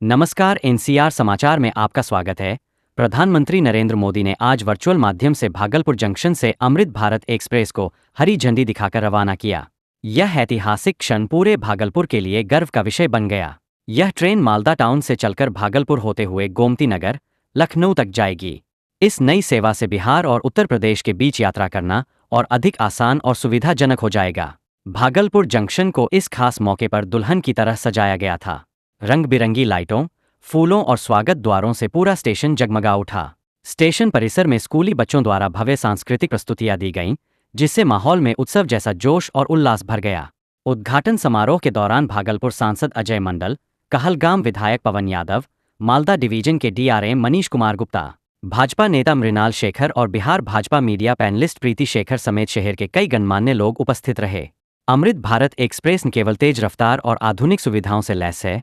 नमस्कार, एनसीआर समाचार में आपका स्वागत है। प्रधानमंत्री नरेंद्र मोदी ने आज वर्चुअल माध्यम से भागलपुर जंक्शन से अमृत भारत एक्सप्रेस को हरी झंडी दिखाकर रवाना किया। यह ऐतिहासिक क्षण पूरे भागलपुर के लिए गर्व का विषय बन गया। यह ट्रेन मालदा टाउन से चलकर भागलपुर होते हुए गोमती नगर, लखनऊ तक जाएगी। इस नई सेवा से बिहार और उत्तर प्रदेश के बीच यात्रा करना और अधिक आसान और सुविधाजनक हो जाएगा। भागलपुर जंक्शन को इस खास मौके पर दुल्हन की तरह सजाया गया था। रंग बिरंगी लाइटों, फूलों और स्वागत द्वारों से पूरा स्टेशन जगमगा उठा। स्टेशन परिसर में स्कूली बच्चों द्वारा भव्य सांस्कृतिक प्रस्तुतियां दी गईं, जिससे माहौल में उत्सव जैसा जोश और उल्लास भर गया। उद्घाटन समारोह के दौरान भागलपुर सांसद अजय मंडल, कहलगाम विधायक पवन यादव, मालदा डिवीजन के डीआरएम मनीष कुमार गुप्ता, भाजपा नेता मृणाल शेखर और बिहार भाजपा मीडिया पैनलिस्ट प्रीति शेखर समेत शहर के कई गणमान्य लोग उपस्थित रहे। अमृत भारत एक्सप्रेस न केवल तेज रफ्तार और आधुनिक सुविधाओं से लैस है,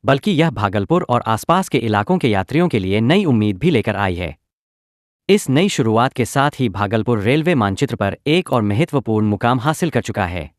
बल्कि यह भागलपुर और आसपास के इलाकों के यात्रियों के लिए नई उम्मीद भी लेकर आई है। इस नई शुरुआत के साथ ही भागलपुर रेलवे मानचित्र पर एक और महत्वपूर्ण मुकाम हासिल कर चुका है।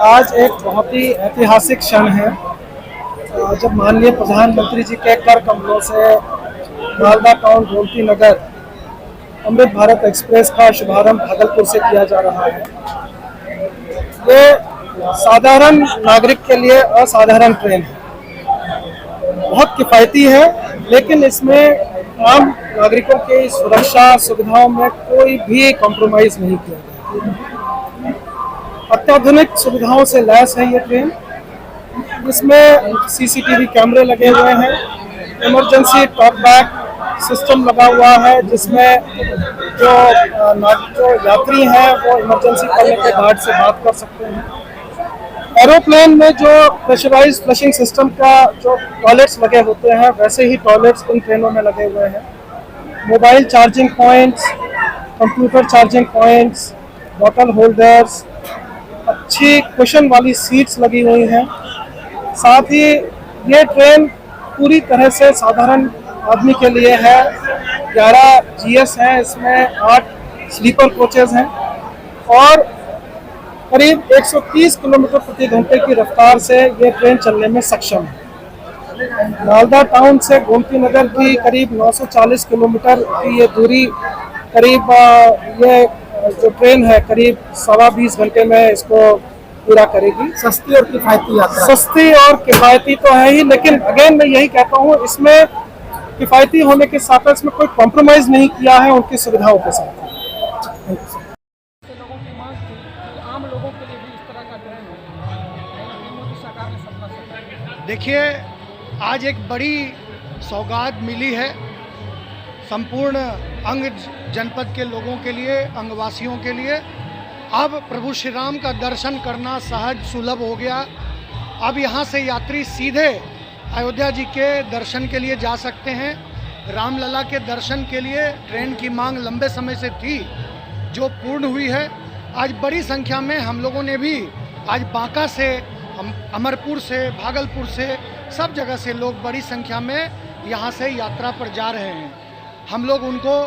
आज एक बहुत ही ऐतिहासिक क्षण है जब माननीय प्रधानमंत्री जी के कर कमलों से मालदा टाउन गोमती नगर अमृत भारत एक्सप्रेस का शुभारंभ भागलपुर से किया जा रहा है। ये साधारण नागरिक के लिए असाधारण ट्रेन है, बहुत किफ़ायती है, लेकिन इसमें आम नागरिकों की सुरक्षा सुविधाओं में कोई भी कॉम्प्रोमाइज़ नहीं किया गया। अत्याधुनिक सुविधाओं से लैस है ये ट्रेन। इसमें सीसीटीवी कैमरे लगे हुए हैं, इमरजेंसी टॉक बैक सिस्टम लगा हुआ है, जिसमें जो यात्री हैं वो इमरजेंसी कॉल के गार्ड से बात कर सकते हैं। एरोप्लेन में जो प्रेशराइज्ड फ्लशिंग सिस्टम का जो टॉयलेट्स लगे होते हैं, वैसे ही टॉयलेट्स इन ट्रेनों में लगे हुए हैं। Mobile charging points, computer charging points, bottle holders, अच्छी कुशन वाली सीट्स लगी हुई हैं। साथ ही ये ट्रेन पूरी तरह से साधारण आदमी के लिए है। 11 जीएस हैं, इसमें 8 स्लीपर कोचेज़ हैं और करीब 130 किलोमीटर प्रति घंटे की रफ्तार से ये ट्रेन चलने में सक्षम है। मालदा टाउन से गोमती नगर की करीब 940 किलोमीटर की ये दूरी करीब ये जो ट्रेन है करीब 20 घंटे में इसको पूरा करेगी। सस्ती और किफायती यात्रा। सस्ती और किफायती तो है ही, लेकिन अगेन मैं यही कहता हूँ, इसमें किफायती होने के साथ इसमें कोई कॉम्प्रोमाइज़ नहीं किया है उनकी सुविधाओं के साथ। देखिए, आज एक बड़ी सौगात मिली है संपूर्ण अंग जनपद के लोगों के लिए, अंगवासियों के लिए। अब प्रभु श्री राम का दर्शन करना सहज सुलभ हो गया। अब यहाँ से यात्री सीधे अयोध्या जी के दर्शन के लिए जा सकते हैं। रामलला के दर्शन के लिए ट्रेन की मांग लंबे समय से थी, जो पूर्ण हुई है। आज बड़ी संख्या में हम लोगों ने भी आज बांका से, अमरपुर से, भागलपुर से, सब जगह से लोग बड़ी संख्या में यहाँ से यात्रा पर जा रहे हैं। हम लोग उनको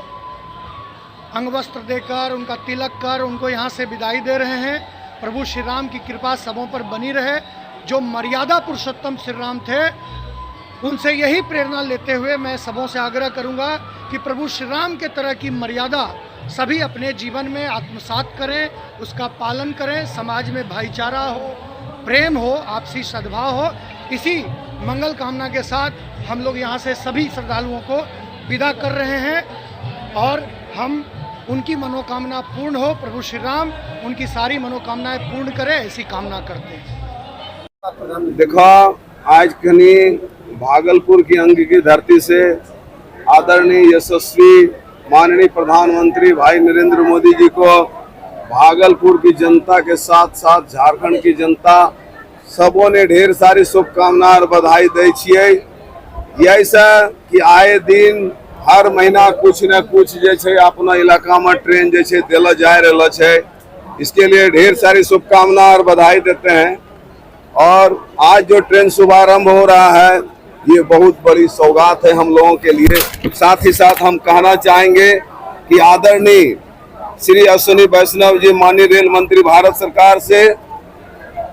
अंगवस्त्र देकर, उनका तिलक कर, उनको यहाँ से विदाई दे रहे हैं। प्रभु श्री राम की कृपा सबों पर बनी रहे। जो मर्यादा पुरुषोत्तम श्री राम थे, उनसे यही प्रेरणा लेते हुए मैं सबों से आग्रह करूँगा कि प्रभु श्री राम के तरह की मर्यादा सभी अपने जीवन में आत्मसात करें, उसका पालन करें। समाज में भाईचारा हो, प्रेम हो, आपसी सद्भाव हो। इसी मंगल कामना के साथ हम लोग यहाँ से सभी श्रद्धालुओं को विदा कर रहे हैं और हम उनकी मनोकामना पूर्ण हो, प्रभु श्री राम उनकी सारी मनोकामनाएं पूर्ण करें, ऐसी कामना करते हैं। देखो, आज खनी भागलपुर की अंग की धरती से आदरणीय यशस्वी माननीय प्रधानमंत्री भाई नरेंद्र मोदी जी को भागलपुर की जनता के साथ साथ झारखंड की जनता सबों ने ढेर सारी शुभकामना और बधाई दै छियै। ऐसा कि आए दिन हर महीना कुछ न कुछ जे अपना इलाका में ट्रेन जे दिला जा रहा है, इसके लिए ढेर सारी शुभकामना और बधाई देते हैं। और आज जो ट्रेन शुभारंभ हो रहा है, ये बहुत बड़ी सौगात है हम लोगों के लिए। साथ ही साथ हम कहना चाहेंगे कि आदरणीय श्री अश्विनी वैष्णव जी माननीय रेल मंत्री भारत सरकार से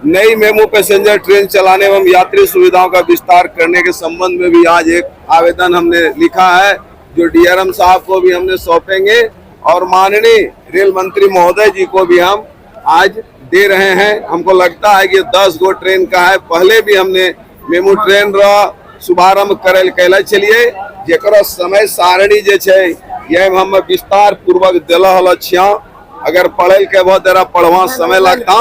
नई मेमू पैसेंजर ट्रेन चलाने एवं यात्री सुविधाओं का विस्तार करने के संबंध में भी आज एक आवेदन हमने लिखा है, जो डीआरएम साहब को भी हमने सौंपेंगे और माननीय रेल मंत्री महोदय जी को भी हम आज दे रहे हैं। हमको लगता है कि 10 गो ट्रेन का है। पहले भी हमने मेमू ट्रेन रा शुभारंभ करे चलिए, जेकरा समय सारणी जे हम विस्तार पूर्वक दिला छिया। अगर पढ़े के बहुत देरा पढ़वा समय लगता,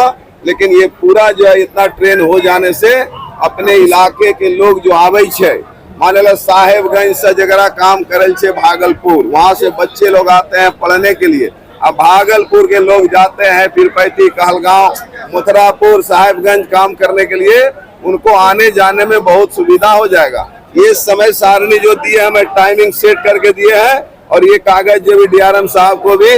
लेकिन ये पूरा जो है इतना ट्रेन हो जाने से अपने इलाके के लोग जो आवे छे, मान लो साहेबगंज से जगरा काम करे छे भागलपुर, वहाँ से बच्चे लोग आते हैं पढ़ने के लिए। अब भागलपुर के लोग जाते हैं पीरपैती, कहलगांव, मथुरापुर, साहेबगंज काम करने के लिए, उनको आने जाने में बहुत सुविधा हो जाएगा। ये समय सारणी जो दिए हमें टाइमिंग सेट करके दिए हैं और ये कागज जो भी डीआरएम साहब को भी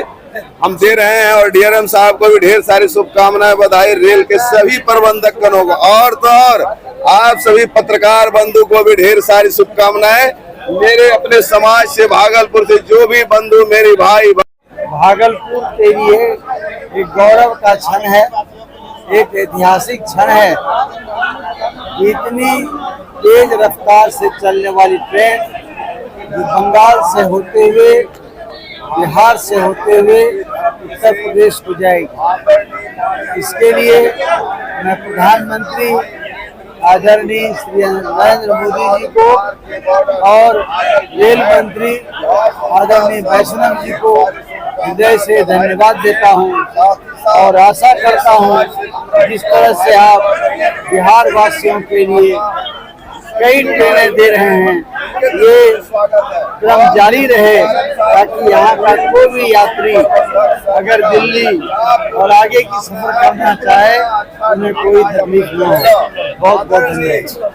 हम दे रहे हैं और डीआरएम साहब को भी ढेर सारी शुभकामनाएं, बधाई। रेल के सभी प्रबंधक गणों को और तो और आप सभी पत्रकार बंधु को भी ढेर सारी शुभकामनाएं। मेरे अपने समाज से, भागलपुर से जो भी बंधु, मेरी भाई, भागलपुर के लिए एक गौरव का क्षण है, एक ऐतिहासिक क्षण है। इतनी तेज रफ्तार से चलने वाली ट्रेन जो बंगाल से होते हुए, बिहार से होते हुए उत्तर प्रदेश को जाएगी। इसके लिए मैं प्रधानमंत्री आदरणीय श्री नरेंद्र मोदी जी को और रेल मंत्री आदरणीय वैष्णव जी को हृदय से धन्यवाद देता हूं और आशा करता हूं जिस तरह से आप बिहार वासियों के लिए कई ट्रेनें दे रहे हैं, ये क्रम जारी रहे ताकि यहाँ का कोई भी यात्री अगर दिल्ली और आगे की सफर करना चाहे, उन्हें कोई तकलीफ न हो। बहुत बहुत धन्यवाद।